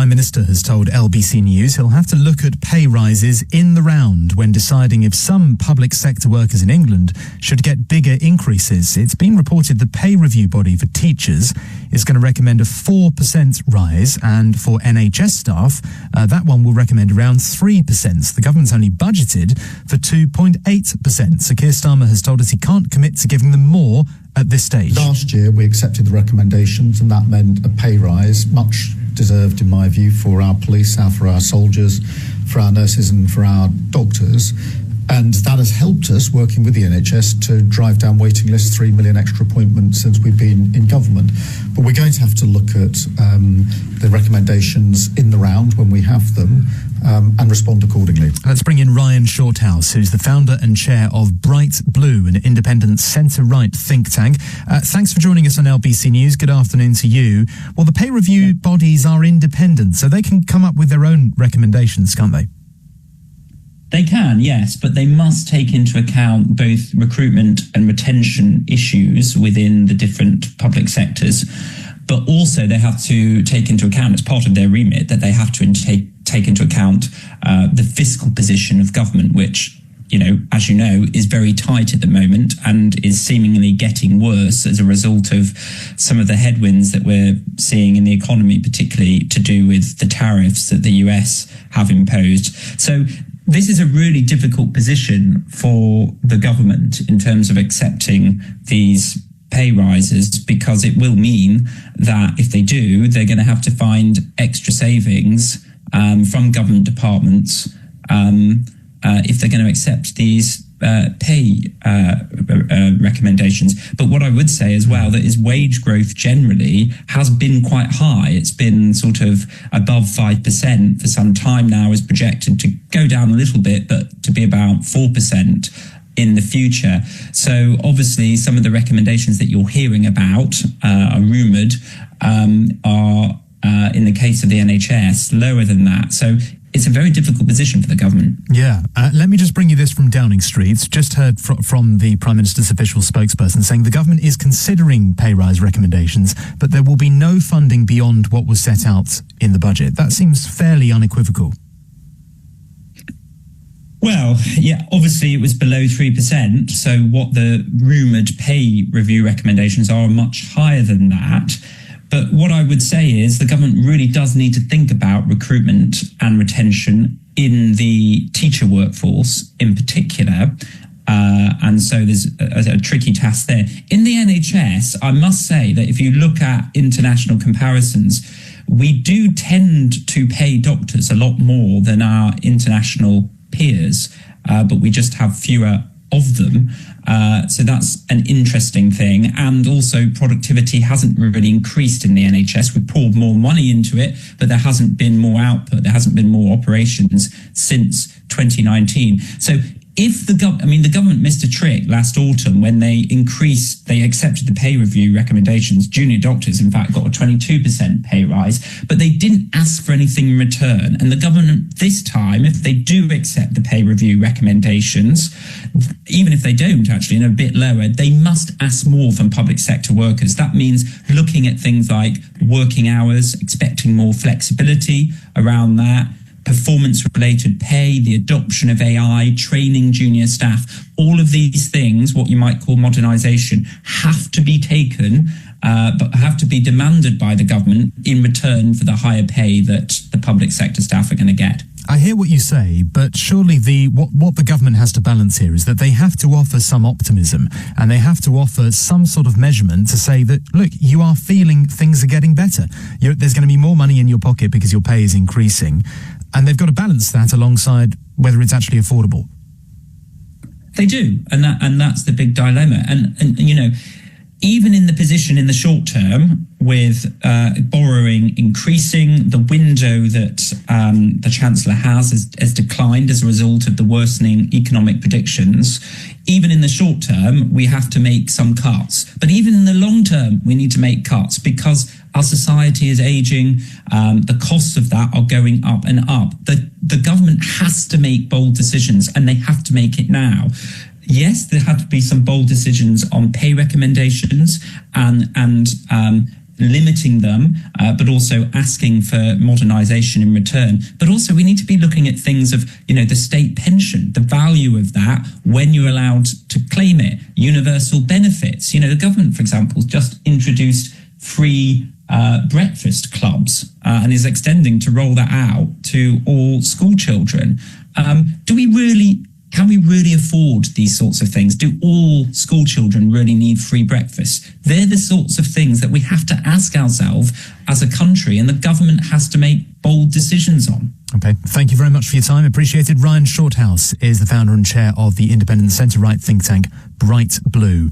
Prime Minister has told LBC News he'll have to look at pay rises in the round when deciding if some public sector workers in England should get bigger increases. It's been reported the pay review body for teachers is going to recommend a 4% rise, and for NHS staff, that one will recommend around 3%. The government's only budgeted for 2.8%. So Keir Starmer has told us he can't commit to giving them more at this stage. Last year, we accepted the recommendations, and that meant a pay rise, much deserved in my view, for our police, for our soldiers, for our nurses and for our doctors. And that has helped us, working with the NHS, to drive down waiting lists, 3 million extra appointments since we've been in government. But we're going to have to look at the recommendations in the round when we have them and respond accordingly. Let's bring in Ryan Shorthouse, who's the founder and chair of Bright Blue, an independent centre-right think tank. Thanks for joining us on LBC News. Good afternoon to you. Well, the pay review bodies are independent, so they can come up with their own recommendations, can't they? They can, yes, but they must take into account both recruitment and retention issues within the different public sectors. But also they have to take into account, as part of their remit, that they have to take into account the fiscal position of government, which, as you know, is very tight at the moment and is seemingly getting worse as a result of some of the headwinds that we're seeing in the economy, particularly to do with the tariffs that the US have imposed. So this is a really difficult position for the government in terms of accepting these pay rises, because it will mean that if they do, they're going to have to find extra savings from government departments if they're going to accept these pay recommendations. But what I would say as well, that is wage growth generally has been quite high. It's been sort of above 5% for some time now, is projected to go down a little bit, but to be about 4% in the future. So obviously some of the recommendations that you're hearing about are rumoured, are in the case of the NHS lower than that. So it's a very difficult position for the government. Yeah. Let me just bring you this from Downing Street. Just heard from the Prime Minister's official spokesperson saying the government is considering pay rise recommendations, but there will be no funding beyond what was set out in the budget. That seems fairly unequivocal. Well, yeah, obviously it was below 3%. So what the rumoured pay review recommendations are much higher than that. But what I would say is the government really does need to think about recruitment and retention in the teacher workforce in particular. And so there's a tricky task there. In the NHS, I must say that if you look at international comparisons, we do tend to pay doctors a lot more than our international peers, but we just have fewer of them. So that's an interesting thing. And also productivity hasn't really increased in the NHS. We poured more money into it, but there hasn't been more output. There hasn't been more operations since 2019. So if the government missed a trick last autumn when they accepted the pay review recommendations. Junior doctors, in fact, got a 22% pay rise, but they didn't ask for anything in return. And the government this time, if they do accept the pay review recommendations, even if they don't actually, and a bit lower, they must ask more from public sector workers. That means looking at things like working hours, expecting more flexibility around that, performance-related pay, the adoption of AI, training junior staff, all of these things, what you might call modernisation, have to be taken, but have to be demanded by the government in return for the higher pay that the public sector staff are going to get. I hear what you say, but surely what the government has to balance here is that they have to offer some optimism and they have to offer some sort of measurement to say that, look, you are feeling things are getting better. There's going to be more money in your pocket because your pay is increasing. And they've got to balance that alongside whether it's actually affordable. They do, and that's the big dilemma. And even in the position in the short term, with borrowing increasing, the window that the Chancellor has declined as a result of the worsening economic predictions. Even in the short term, we have to make some cuts. But even in the long term, we need to make cuts because our society is aging. The costs of that are going up and up. The government has to make bold decisions, and they have to make it now. Yes, there had to be some bold decisions on pay recommendations and limiting them, but also asking for modernisation in return. But also we need to be looking at things of, the state pension, the value of that when you're allowed to claim it, universal benefits. The government, for example, just introduced free breakfast clubs and is extending to roll that out to all school children. Can we really afford these sorts of things? Do all school children really need free breakfast? They're the sorts of things that we have to ask ourselves as a country, and the government has to make bold decisions on. Okay, thank you very much for your time. Appreciated. Ryan Shorthouse is the founder and chair of the independent centre-right think tank Bright Blue.